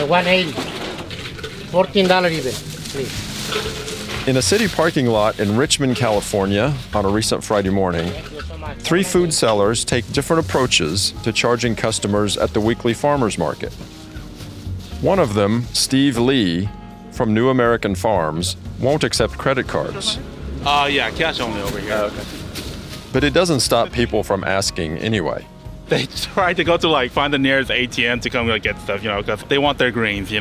$180. $14 even, please. In a city parking lot in Richmond, California, on a recent Friday morning, 3 food sellers take different approaches to charging customers at the weekly farmers market. One of them, Steve Lee, from New American Farms, won't accept credit cards. Yeah, cash only over here. Okay. But it doesn't stop people from asking anyway. They try to go to find the nearest ATM to come get stuff, because they want their greens,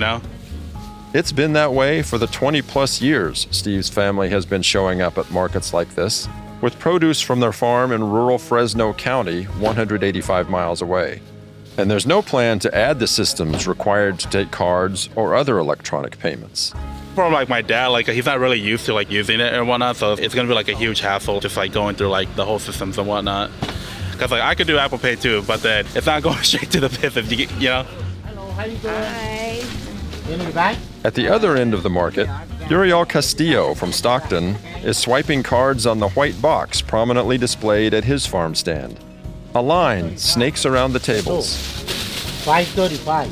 It's been that way for the 20-plus years Steve's family has been showing up at markets like this, with produce from their farm in rural Fresno County, 185 miles away. And there's no plan to add the systems required to take cards or other electronic payments. For my dad, he's not really used to using it and whatnot, so it's gonna be a huge hassle just going through the whole systems and whatnot. Because I could do Apple Pay too, but then it's not going straight to the business, Hello, how you doing? Hi. You need a bag? At the other end of the market, Uriel Castillo from Stockton is swiping cards on the white box prominently displayed at his farm stand. A line snakes around the tables. $5.35.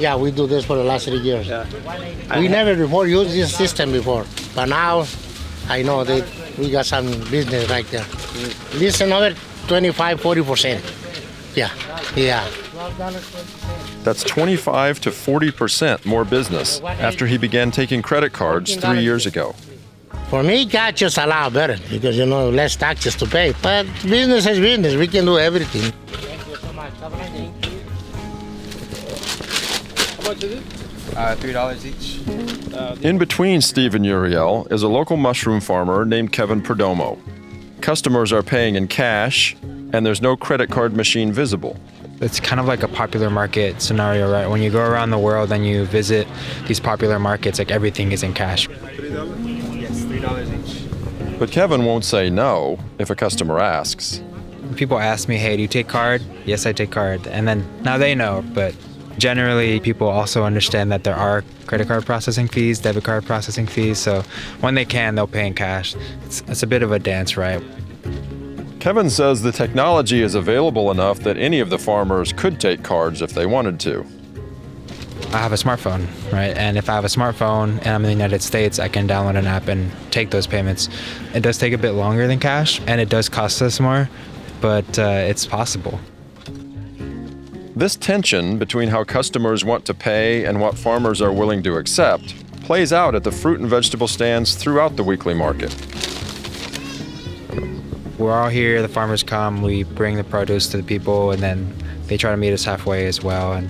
Yeah, we do this for the last 3 years. Yeah. We never before used this system before, but now I know that we got some business right there. This another 25-40%. Yeah. That's 25 to 40% more business after he began taking credit cards 3 years ago. For me, cash is a lot better because, less taxes to pay. But business is business. We can do everything. Thank you so much. Have a nice day. How much is it? $3 each. In between Steve and Uriel is a local mushroom farmer named Kevin Perdomo. Customers are paying in cash, and there's no credit card machine visible. It's kind of like a popular market scenario, right? When you go around the world and you visit these popular markets, everything is in cash. $3? Yes, $3 each. But Kevin won't say no if a customer asks. People ask me, hey, do you take card? Yes, I take card. And then now they know, but generally people also understand that there are credit card processing fees, debit card processing fees. So when they can, they'll pay in cash. It's a bit of a dance, right? Kevin says the technology is available enough that any of the farmers could take cards if they wanted to. I have a smartphone, right? And if I have a smartphone and I'm in the United States, I can download an app and take those payments. It does take a bit longer than cash, and it does cost us more, but it's possible. This tension between how customers want to pay and what farmers are willing to accept plays out at the fruit and vegetable stands throughout the weekly market. We're all here, the farmers come, we bring the produce to the people, and then they try to meet us halfway as well and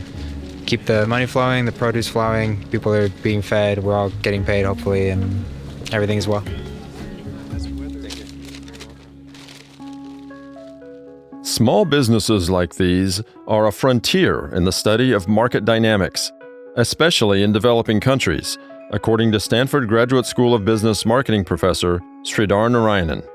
keep the money flowing, the produce flowing, people are being fed, we're all getting paid hopefully, and everything is well. Small businesses like these are a frontier in the study of market dynamics, especially in developing countries, according to Stanford Graduate School of Business marketing professor Sridhar Narayanan.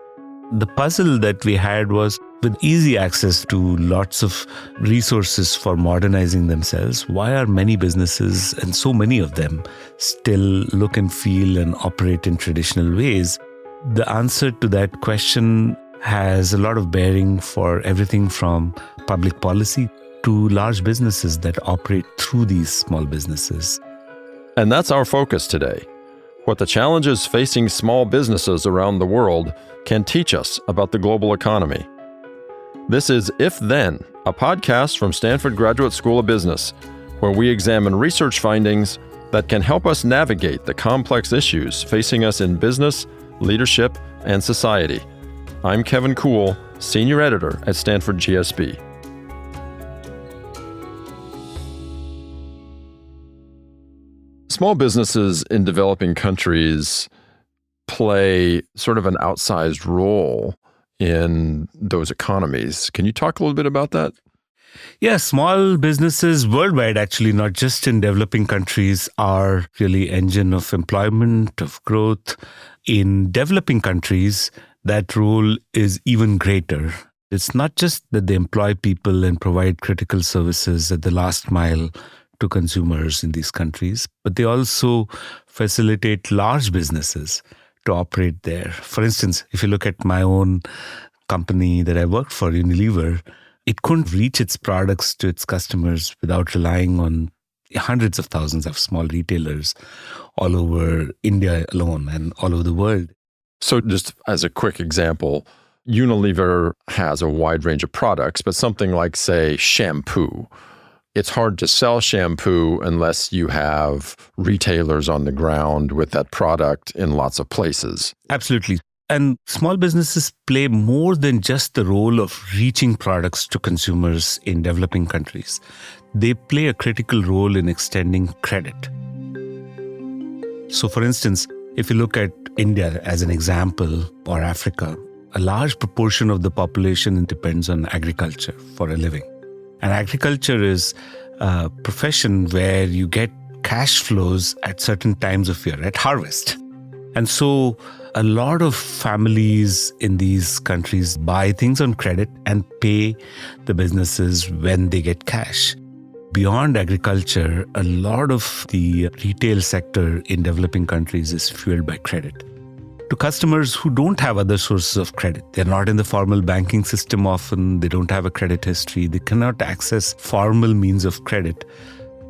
The puzzle that we had was, with easy access to lots of resources for modernizing themselves, why are many businesses, and so many of them, still look and feel and operate in traditional ways? The answer to that question has a lot of bearing for everything from public policy to large businesses that operate through these small businesses. And that's our focus today. What the challenges facing small businesses around the world can teach us about the global economy. This is If Then, a podcast from Stanford Graduate School of Business, where we examine research findings that can help us navigate the complex issues facing us in business, leadership, and society. I'm Kevin Kuhl, Senior Editor at Stanford GSB. Small businesses in developing countries play sort of an outsized role in those economies. Can you talk a little bit about that? Yeah, small businesses worldwide, actually, not just in developing countries, are really engine of employment, of growth. In developing countries, that role is even greater. It's not just that they employ people and provide critical services at the last mile to consumers in these countries, but they also facilitate large businesses to operate there. For instance, if you look at my own company that I worked for, Unilever, it couldn't reach its products to its customers without relying on hundreds of thousands of small retailers all over India alone and all over the world. So just as a quick example, Unilever has a wide range of products, but something like, say, shampoo. It's hard to sell shampoo unless you have retailers on the ground with that product in lots of places. Absolutely. And small businesses play more than just the role of reaching products to consumers in developing countries. They play a critical role in extending credit. So, for instance, if you look at India as an example, or Africa, a large proportion of the population depends on agriculture for a living. And agriculture is a profession where you get cash flows at certain times of year, at harvest. And so a lot of families in these countries buy things on credit and pay the businesses when they get cash. Beyond agriculture, a lot of the retail sector in developing countries is fueled by credit. To customers who don't have other sources of credit, they're not in the formal banking system often, they don't have a credit history, they cannot access formal means of credit.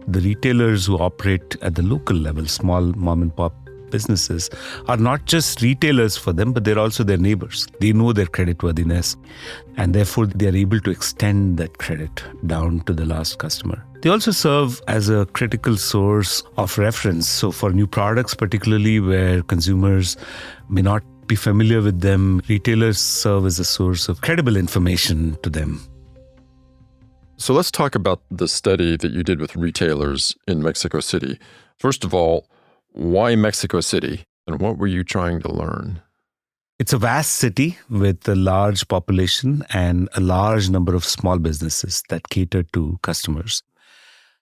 The retailers who operate at the local level, small mom and pop businesses, are not just retailers for them, but they're also their neighbors. They know their creditworthiness, and therefore they are able to extend that credit down to the last customer. They also serve as a critical source of reference. So for new products, particularly where consumers may not be familiar with them, retailers serve as a source of credible information to them. So let's talk about the study that you did with retailers in Mexico City. First of all, why Mexico City, and what were you trying to learn? It's a vast city with a large population and a large number of small businesses that cater to customers.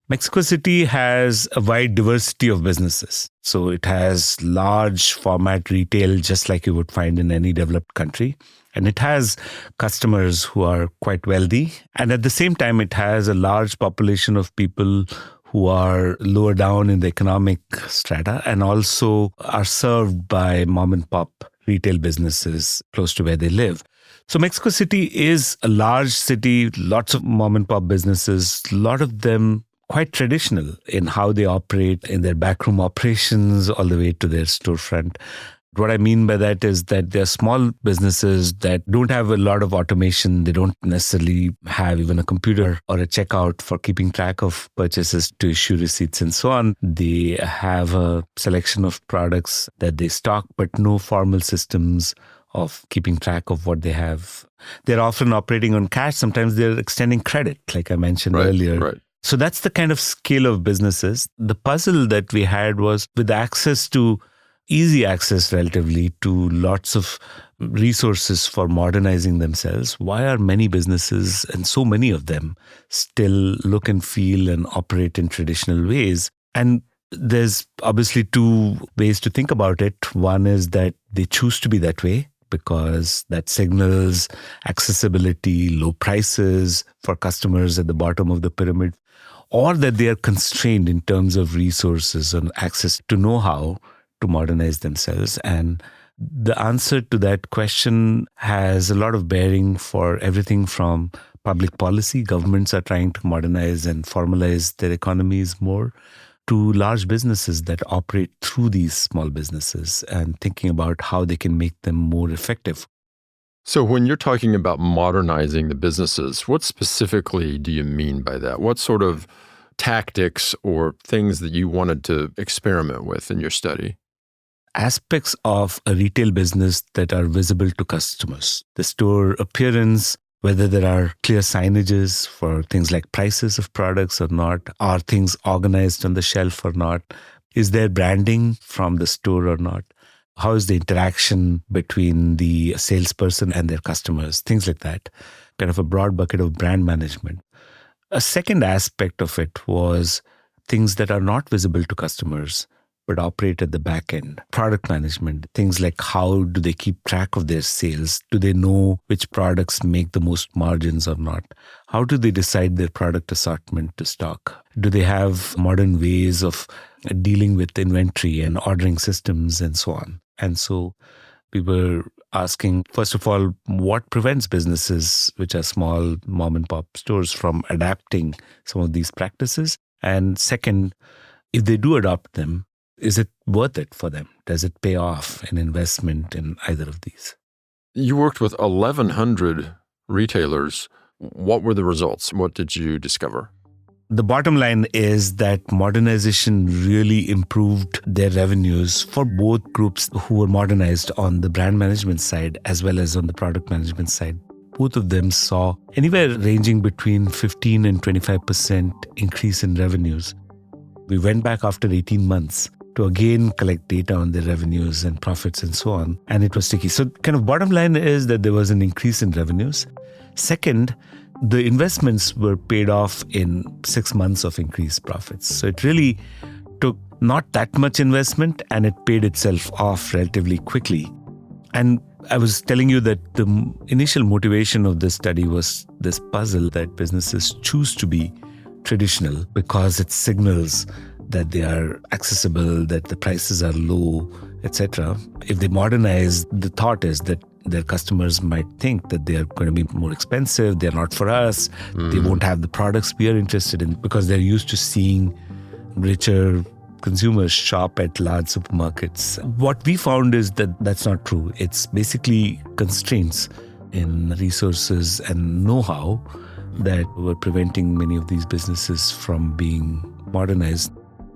Mexico City has a wide diversity of businesses. So it has large format retail, just like you would find in any developed country. And it has customers who are quite wealthy. And at the same time, it has a large population of people who are lower down in the economic strata and also are served by mom and pop retail businesses close to where they live. So Mexico City is a large city, lots of mom and pop businesses, a lot of them quite traditional in how they operate in their backroom operations all the way to their storefront. What I mean by that is that they're small businesses that don't have a lot of automation. They don't necessarily have even a computer or a checkout for keeping track of purchases to issue receipts and so on. They have a selection of products that they stock, but no formal systems of keeping track of what they have. They're often operating on cash. Sometimes they're extending credit, like I mentioned earlier. Right. So that's the kind of scale of businesses. The puzzle that we had was with easy access relatively to lots of resources for modernizing themselves. Why are many businesses, and so many of them, still look and feel and operate in traditional ways? And there's obviously two ways to think about it. One is that they choose to be that way because that signals accessibility, low prices for customers at the bottom of the pyramid, or that they are constrained in terms of resources and access to know-how to modernize themselves. And the answer to that question has a lot of bearing for everything from public policy. Governments are trying to modernize and formalize their economies more, to large businesses that operate through these small businesses and thinking about how they can make them more effective. So when you're talking about modernizing the businesses, what specifically do you mean by that? What sort of tactics or things that you wanted to experiment with in your study? Aspects of a retail business that are visible to customers. The store appearance, whether there are clear signages for things like prices of products or not, are things organized on the shelf or not, is there branding from the store or not, how is the interaction between the salesperson and their customers, things like that, kind of a broad bucket of brand management. A second aspect of it was things that are not visible to customers, but operate at the back end. Product management, things like how do they keep track of their sales? Do they know which products make the most margins or not? How do they decide their product assortment to stock? Do they have modern ways of dealing with inventory and ordering systems and so on? And so we were asking, first of all, what prevents businesses, which are small mom and pop stores, from adapting some of these practices? And second, if they do adopt them, is it worth it for them? Does it pay off an investment in either of these? You worked with 1,100 retailers. What were the results? What did you discover? The bottom line is that modernization really improved their revenues for both groups who were modernized on the brand management side as well as on the product management side. Both of them saw anywhere ranging between 15 and 25% increase in revenues. We went back after 18 months to again collect data on their revenues and profits and so on, and it was sticky. So kind of bottom line is that there was an increase in revenues. Second, the investments were paid off in 6 months of increased profits. So it really took not that much investment and it paid itself off relatively quickly. And I was telling you that the initial motivation of this study was this puzzle that businesses choose to be traditional because it signals that they are accessible, that the prices are low, etc. If they modernize, the thought is that their customers might think that they are going to be more expensive, they're not for us, they won't have the products we are interested in because they're used to seeing richer consumers shop at large supermarkets. What we found is that that's not true. It's basically constraints in resources and know-how that were preventing many of these businesses from being modernized.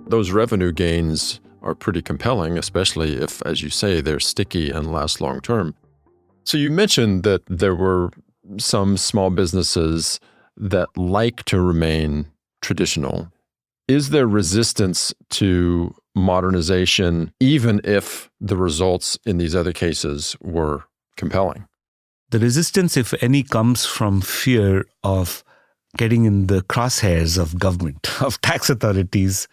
Those revenue gains are pretty compelling, especially if, as you say, they're sticky and last long term. So you mentioned that there were some small businesses that like to remain traditional. Is there resistance to modernization even if the results in these other cases were compelling? The resistance, if any, comes from fear of getting in the crosshairs of government, of tax authorities.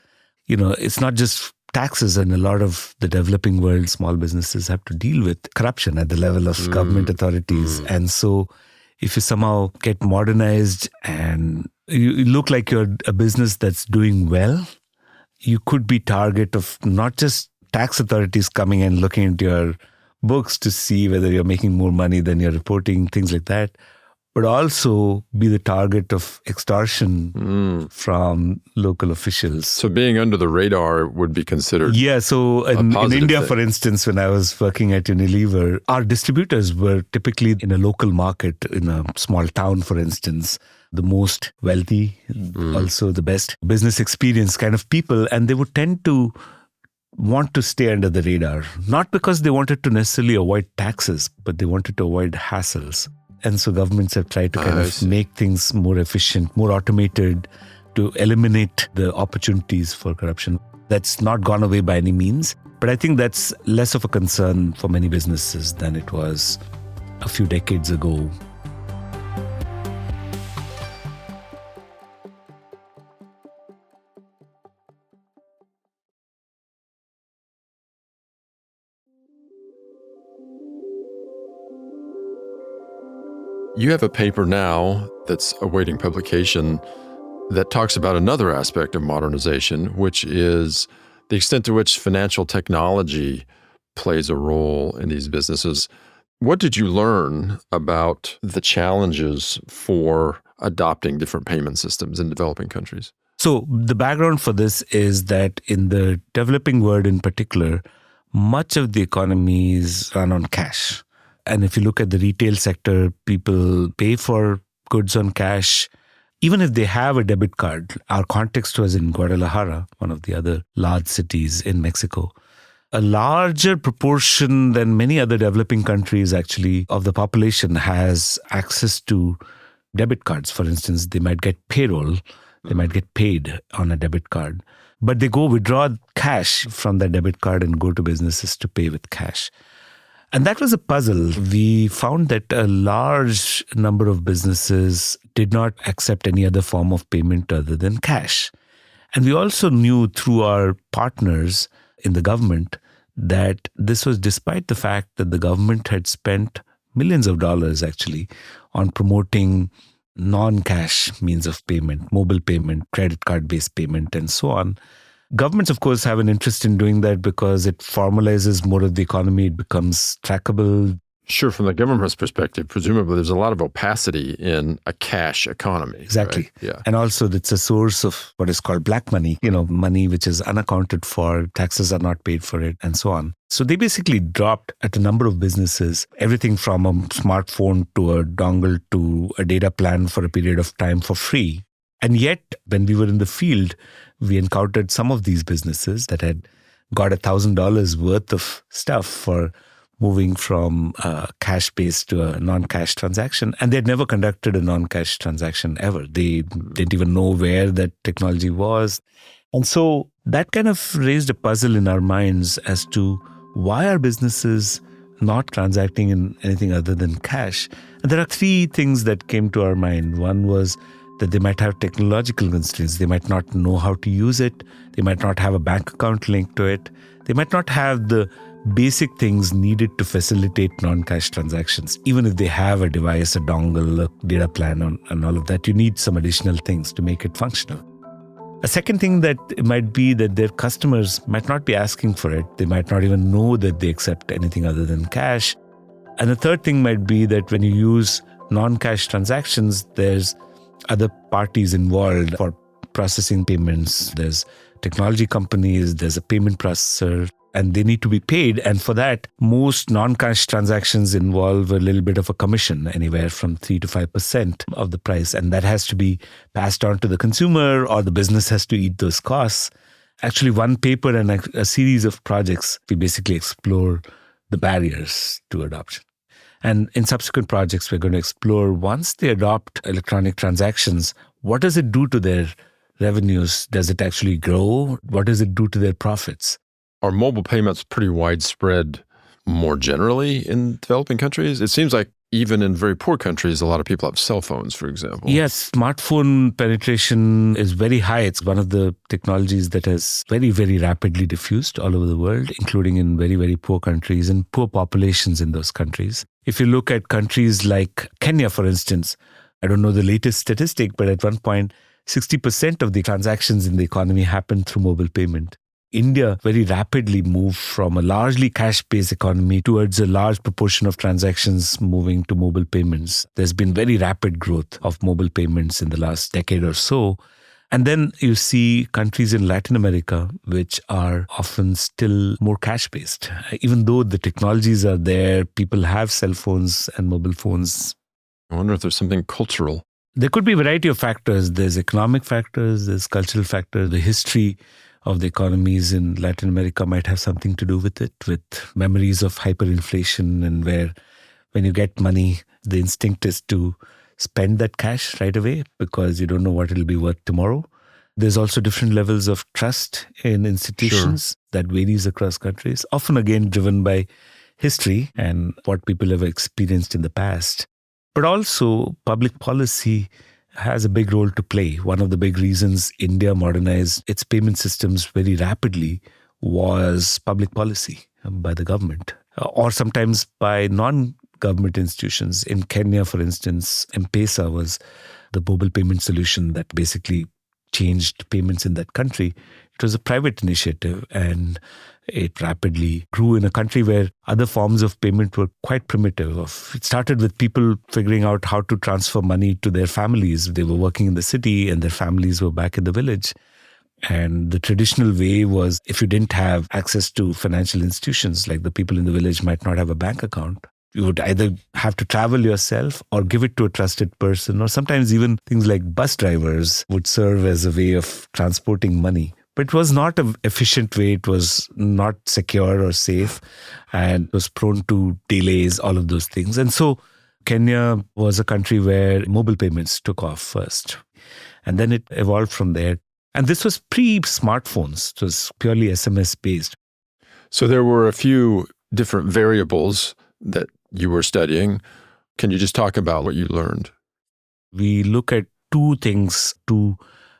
You know, it's not just taxes, and a lot of the developing world small businesses have to deal with corruption at the level of government authorities. And so if you somehow get modernized and you look like you're a business that's doing well, you could be target of not just tax authorities coming and looking into your books to see whether you're making more money than you're reporting, things like that, but also be the target of extortion from local officials. So being under the radar would be considered. Yeah, so in India, thing. for instance, when I was working at Unilever, our distributors were typically in a local market, in a small town, for instance, the most wealthy, also the best business experience kind of people, and they would tend to want to stay under the radar, not because they wanted to necessarily avoid taxes, but they wanted to avoid hassles. And so governments have tried to kind of make things more efficient, more automated, to eliminate the opportunities for corruption. That's not gone away by any means, but I think that's less of a concern for many businesses than it was a few decades ago. You have a paper now that's awaiting publication that talks about another aspect of modernization, which is the extent to which financial technology plays a role in these businesses. What did you learn about the challenges for adopting different payment systems in developing countries? So the background for this is that in the developing world in particular, much of the economies run on cash. And if you look at the retail sector, people pay for goods on cash, even if they have a debit card. Our context was in Guadalajara, one of the other large cities in Mexico. A larger proportion than many other developing countries, actually, of the population has access to debit cards. For instance, they might get payroll, they might get paid on a debit card, but they go withdraw cash from their debit card and go to businesses to pay with cash. And that was a puzzle. We found that a large number of businesses did not accept any other form of payment other than cash. And we also knew through our partners in the government that this was despite the fact that the government had spent millions of dollars actually on promoting non-cash means of payment, mobile payment, credit card-based payment, and so on. Governments, of course, have an interest in doing that because it formalizes more of the economy. It becomes trackable. Sure, from the government's perspective, presumably there's a lot of opacity in a cash economy. Exactly. Right? Yeah. And also it's a source of what is called black money, money which is unaccounted for, taxes are not paid for it, and so on. So they basically dropped at a number of businesses, everything from a smartphone to a dongle to a data plan for a period of time for free. And yet, when we were in the field, we encountered some of these businesses that had got $1,000 worth of stuff for moving from cash-based to a non-cash transaction. And they'd never conducted a non-cash transaction ever. They didn't even know where that technology was. And so that kind of raised a puzzle in our minds as to why are businesses not transacting in anything other than cash? And there are three things that came to our mind. One was that they might have technological constraints. They might not know how to use it. They might not have a bank account linked to it. They might not have the basic things needed to facilitate non-cash transactions. Even if they have a device, a dongle, a data plan, and all of that, you need some additional things to make it functional. A second thing that it might be that their customers might not be asking for it. They might not even know that they accept anything other than cash. And the third thing might be that when you use non-cash transactions, there's other parties involved for processing payments. There's technology companies, there's a payment processor, and they need to be paid. And for that, most non-cash transactions involve a little bit of a commission, anywhere from 3 to 5% of the price. And that has to be passed on to the consumer, or the business has to eat those costs. Actually, one paper and a series of projects, we basically explore the barriers to adoption. And in subsequent projects, we're going to explore, once they adopt electronic transactions, what does it do to their revenues? Does it actually grow? What does it do to their profits? Are mobile payments pretty widespread more generally in developing countries? It seems like even in very poor countries, a lot of people have cell phones, for example. Yes, smartphone penetration is very high. It's one of the technologies that has very, very rapidly diffused all over the world, including in very, very poor countries and poor populations in those countries. If you look at countries like Kenya, for instance, I don't know the latest statistic, but at one point, 60% of the transactions in the economy happened through mobile payment. India very rapidly moved from a largely cash-based economy towards a large proportion of transactions moving to mobile payments. There's been very rapid growth of mobile payments in the last decade or so. And then you see countries in Latin America, which are often still more cash-based. Even though the technologies are there, people have cell phones and mobile phones. I wonder if there's something cultural. There could be a variety of factors. There's economic factors, there's cultural factors, the history of the economies in Latin America might have something to do with it, with memories of hyperinflation, and where when you get money, the instinct is to spend that cash right away because you don't know what it'll be worth tomorrow. There's also different levels of trust in institutions that varies across countries, often again driven by history and what people have experienced in the past. But also public policy has a big role to play. One of the big reasons India modernized its payment systems very rapidly was public policy by the government, or sometimes by non-government institutions. In Kenya, for instance, M-Pesa was the mobile payment solution that basically changed payments in that country. It was a private initiative, and it rapidly grew in a country where other forms of payment were quite primitive. It started with people figuring out how to transfer money to their families. They were working in the city and their families were back in the village. And the traditional way was, if you didn't have access to financial institutions, like the people in the village might not have a bank account, you would either have to travel yourself or give it to a trusted person, or sometimes even things like bus drivers would serve as a way of transporting money. But it was not an efficient way. It was not secure or safe, and was prone to delays, all of those things. And so Kenya was a country where mobile payments took off first. And then it evolved from there. And this was pre-smartphones. It was purely SMS-based. So there were a few different variables that you were studying. Can you just talk about what you learned? We look at two things, two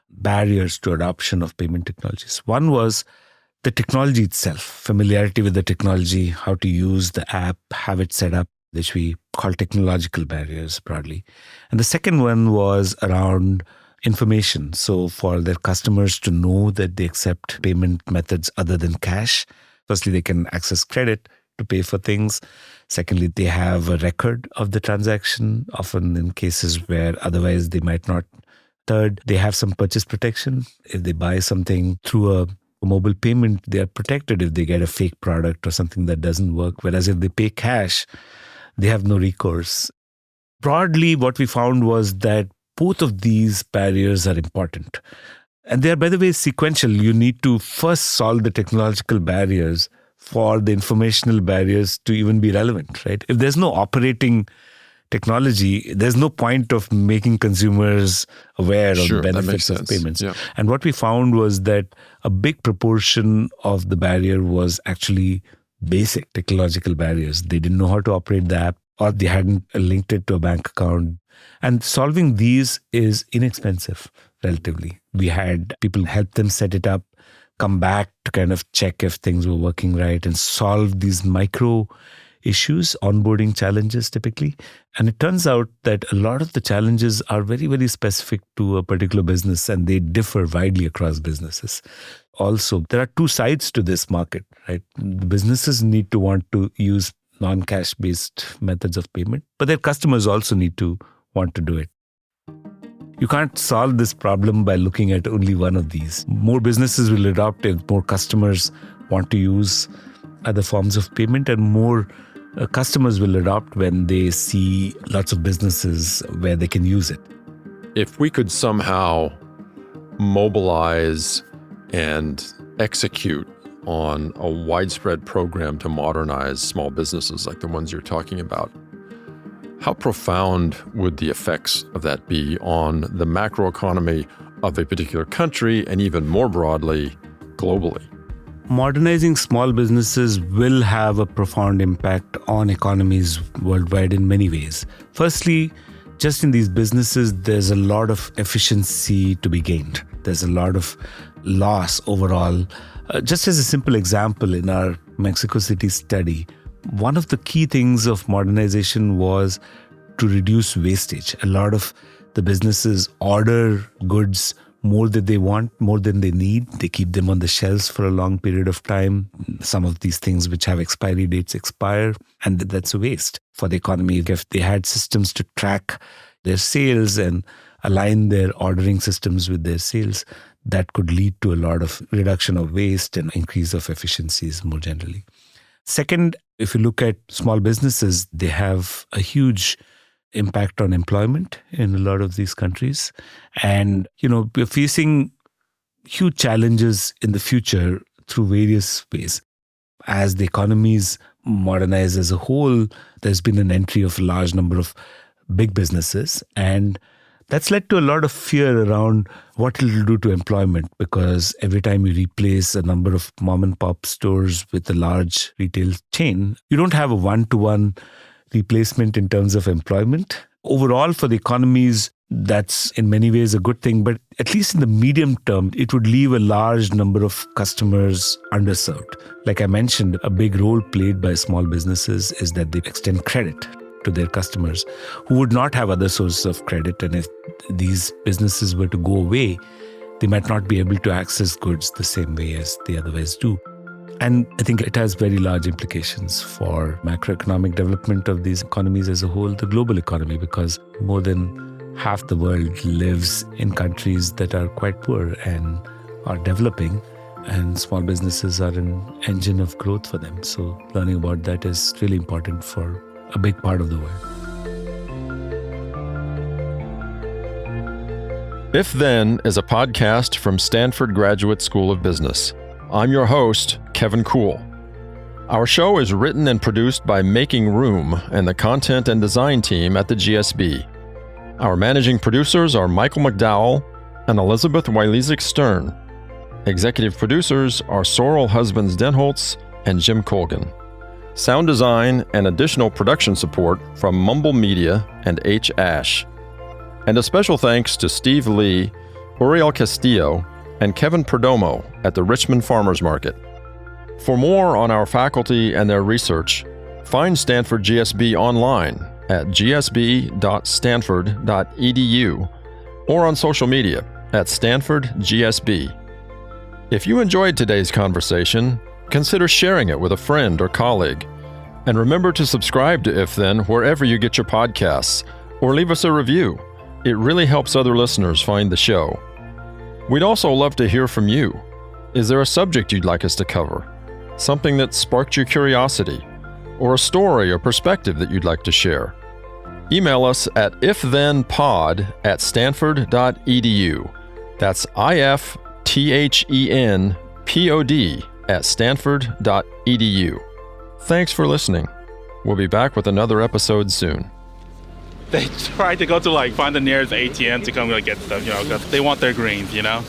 barriers to adoption of payment technologies. One was the technology itself, familiarity with the technology, how to use the app, have it set up, which we call technological barriers broadly. And the second one was around information. So for their customers to know that they accept payment methods other than cash, firstly, they can access credit. to pay for things. Secondly, they have a record of the transaction, often in cases where otherwise they might not. Third, they have some purchase protection. If they buy something through a mobile payment, they are protected if they get a fake product or something that doesn't work. Whereas if they pay cash, they have no recourse. Broadly, what we found was that both of these barriers are important. And they are, by the way, sequential. You need to first solve the technological barriers for the informational barriers to even be relevant, right? If there's no operating technology, there's no point of making consumers aware of the benefits of payments. Yeah. And what we found was that a big proportion of the barrier was actually basic technological barriers. They didn't know how to operate the app, or they hadn't linked it to a bank account. And solving these is inexpensive, relatively. We had people help them set it up, come back to kind of check if things were working right, and solve these micro issues, onboarding challenges typically. And it turns out that a lot of the challenges are very, very specific to a particular business, and they differ widely across businesses. Also, there are two sides to this market, right? The businesses need to want to use non-cash based methods of payment, but their customers also need to want to do it. You can't solve this problem by looking at only one of these. More businesses will adopt it, more customers want to use other forms of payment, and more customers will adopt when they see lots of businesses where they can use it. If we could somehow mobilize and execute on a widespread program to modernize small businesses like the ones you're talking about, how profound would the effects of that be on the macroeconomy of a particular country, and even more broadly, globally? Modernizing small businesses will have a profound impact on economies worldwide in many ways. Firstly, just in these businesses, there's a lot of efficiency to be gained. There's a lot of loss overall. Just as a simple example, in our Mexico City study, one of the key things of modernization was to reduce wastage. A lot of the businesses order goods more than they want, more than they need. They keep them on the shelves for a long period of time. Some of these things which have expiry dates expire, and that's a waste for the economy. If they had systems to track their sales and align their ordering systems with their sales, that could lead to a lot of reduction of waste and increase of efficiencies more generally. Second, if you look at small businesses, they have a huge impact on employment in a lot of these countries. And, we're facing huge challenges in the future through various ways. As the economies modernize as a whole, there's been an entry of a large number of big businesses. And that's led to a lot of fear around what it'll do to employment, because every time you replace a number of mom and pop stores with a large retail chain, you don't have a one-to-one replacement in terms of employment. Overall, for the economies, that's in many ways a good thing, but at least in the medium term, it would leave a large number of customers underserved. Like I mentioned, a big role played by small businesses is that they extend credit to their customers who would not have other sources of credit. And if these businesses were to go away, they might not be able to access goods the same way as they otherwise do. And I think it has very large implications for macroeconomic development of these economies as a whole, the global economy, because more than half the world lives in countries that are quite poor and are developing, and small businesses are an engine of growth for them. So learning about that is really important for a big part of the world. If Then is a podcast from Stanford Graduate School of Business. I'm your host, Kevin Kuhl. Our show is written and produced by Making Room and the content and design team at the GSB. Our managing producers are Michael McDowell and Elizabeth Wilezik-Stern. Executive producers are Sorrel Husbands-Denholtz and Jim Colgan. Sound design and additional production support from Mumble Media and H. Ash. And a special thanks to Steve Lee, Uriel Castillo, and Kevin Perdomo at the Richmond Farmers Market. For more on our faculty and their research, find Stanford GSB online at gsb.stanford.edu or on social media at Stanford GSB. If you enjoyed today's conversation, consider sharing it with a friend or colleague And remember to subscribe to If Then wherever you get your podcasts, or leave us a review. It really helps other listeners find the show. We'd also love to hear from you. Is there a subject you'd like us to cover? Something that sparked your curiosity? Or a story or perspective that you'd like to share? Email us at ifthenpod@stanford.edu. That's ifthenpod@stanford.edu. Thanks for listening. We'll be back with another episode soon. They try to go to like find the nearest ATM to come like get stuff, you know, because they want their greens, you know.